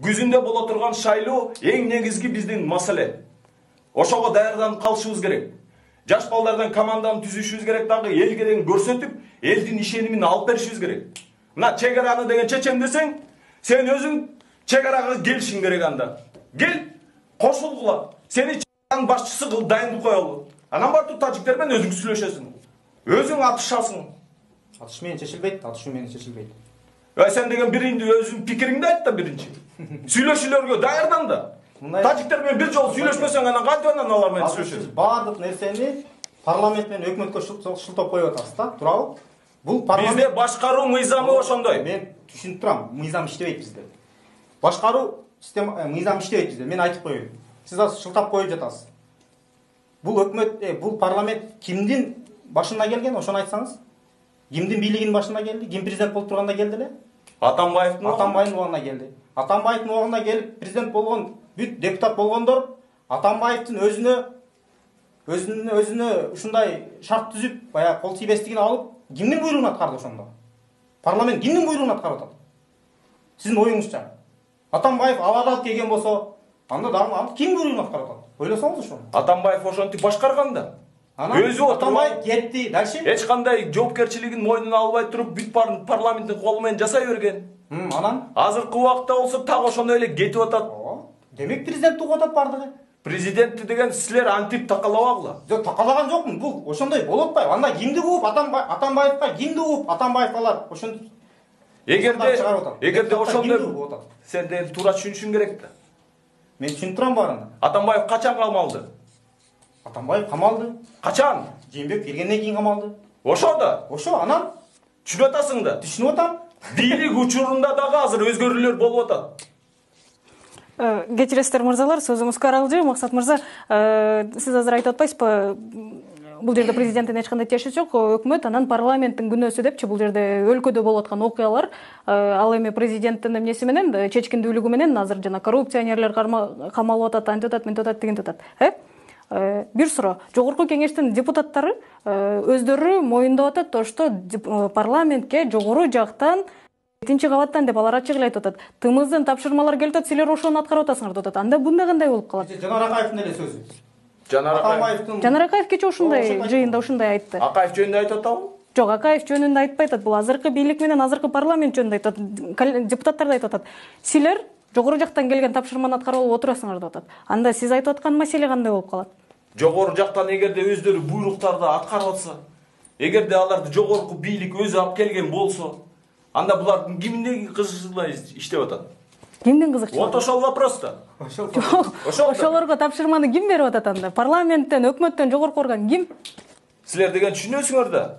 Күзүндө боло турган шайлоо эң негизги биздин маселе. Ошого даярданып калышыбыз керек. Жаш балдардан команданы түзүшүбүз керек, дагы элге деген көрсөтүп, элдин ишенимин алып беришибиз керек. Мына чек араны деген чечем десең, сен өзүң чек арага келишиң керек анда. Кел, кошулгула. Сени чек аранын башчысы кылып дайындап коелу. Анан барып тажиктер менен өзүң сүйлөшөсүң. Өзүң атышасың. Атыш менен чечилбейт, атышуу менен чечилбейт. Сен деген биринди өзүң пикириңди айт да биринчи. Сүйлөшүүлөргө даярдан да. Тажиктер менен бир жолу сүйлөшпөсөң анан кантип алар менен сүйлөшөсүң? Баардык нерсени парламент менен өкмөткө шылтап коюп атасыз да, туурабы? Бул парламент бизде башкаруу мыйзамы ошондой. Мен түшүнүп турам, мыйзам иштебейт бизде. Башкаруу система мыйзам иштебейт бизде. Мен айтып коеюн. Сиз азыр шылтап коюп жатасыз. Бул өкмөт, бул парламент кимдин башына келген, ошону айтсаңыз? Кимдин бийлигинин башына келди? Ким президент болуп турганда келди эле? Атамбаевдин убагында келди. Атамбаевдин убагында келип президент болгон, бүт депутат болгондор Атамбаевдин өзүнө ушундай шарт түзүп, баягы кол тийбестигин алып, кимдин буйругун аткарды ошондо? Парламент кимдин буйругун аткарып атат? Сиздин оюңузча. Атамбаев абадалып келген болсо, анда дагы ким буйругун аткарып атат? Ойлосоңуз ошону. Атамбаев ошентип башкарганда. Өзү Атамбаев кетти, дальше эч кандай жоопкерчилигин мойнуна албай туруп, бүт парламенттин колу менен жасай берген. Анан азыркы убакта болсо так ошондой эле кетип атат. Демек президент угуп атат бардыгы. Президентти деген силер антип такалабагыла. Жок, такалаган жокмун. Бул ошондой болуп атпайбы? Анда кимди угуп Атамбаевка кимди угуп Атамбаев алар ошентип Эгерде ошондой сен ден туура түшүнүшүң керек да. Мен түшүнүп турам баарында. Атамбаев качан камалды? Атамбаев камалды. Качан? Жээнбеков келгенден кийин камалды. Ошодо. Ошо, анан түшүнүп атасың да. Түшүнүп атам. Бийлик учурунда дагы азыр өзгөрүүлөр болуп атат. Кечиресиздер мырзалар, сөзүңүз каралжы. Максат мырза, сиз азыр айтып атпайсызбы? Бул жерде президенттин эч кандай тиешеси жок, өкмөт анан парламенттин күнөөсү депчи, бул жерде өлкөдө болуп аткан окуялар, ал эми президенттин эмнеси менен, чечкиндүүлүгү менен азыр жана коррупционерлер камалып атат, антип атат, мынтип атат, дегентип атат. Бир суроо. Жогорку кеңештин депутаттары өздөрү моюндап атат, ошто парламентке жогору жактан 7-кабаттан деп алар ачык эле айтып атат. ТМЗден тапшырмалар келип атат, силер ошону аткарып атасыңар деп атат. Анда бунда кандай болуп калат? Жанар Акаевдин эле сөзү. Жанар Акаев кече ушундай жыйында ушундай айтты. Акаев жөнүндө айтып атабы? Жок, Акаев жөнүндө айтпай атат. Бул азыркы бийлик менен азыркы парламент жөнүндө айтып атат. Депутаттар да айтып атат. Силер жогору жактан келген тапшырманы аткарып алып отурасыңар деп атат. Анда сиз айтып аткан маселе кандай болуп калат? Жогору жактан эгерде өздөрү буйруктарды аткарып атса, эгерде аларды жогорку бийлик өзү алып келген болсо, анда булардын киминдеги кызыкчылыгы иштеп атат? Кимдин кызыкчылыгы? Вот ошол вопрос да. Ошолорго тапшырманы ким берип атат анда? Парламенттен, өкмөттөн жогорку орган ким? Силер деген түшүнөсүңөр да.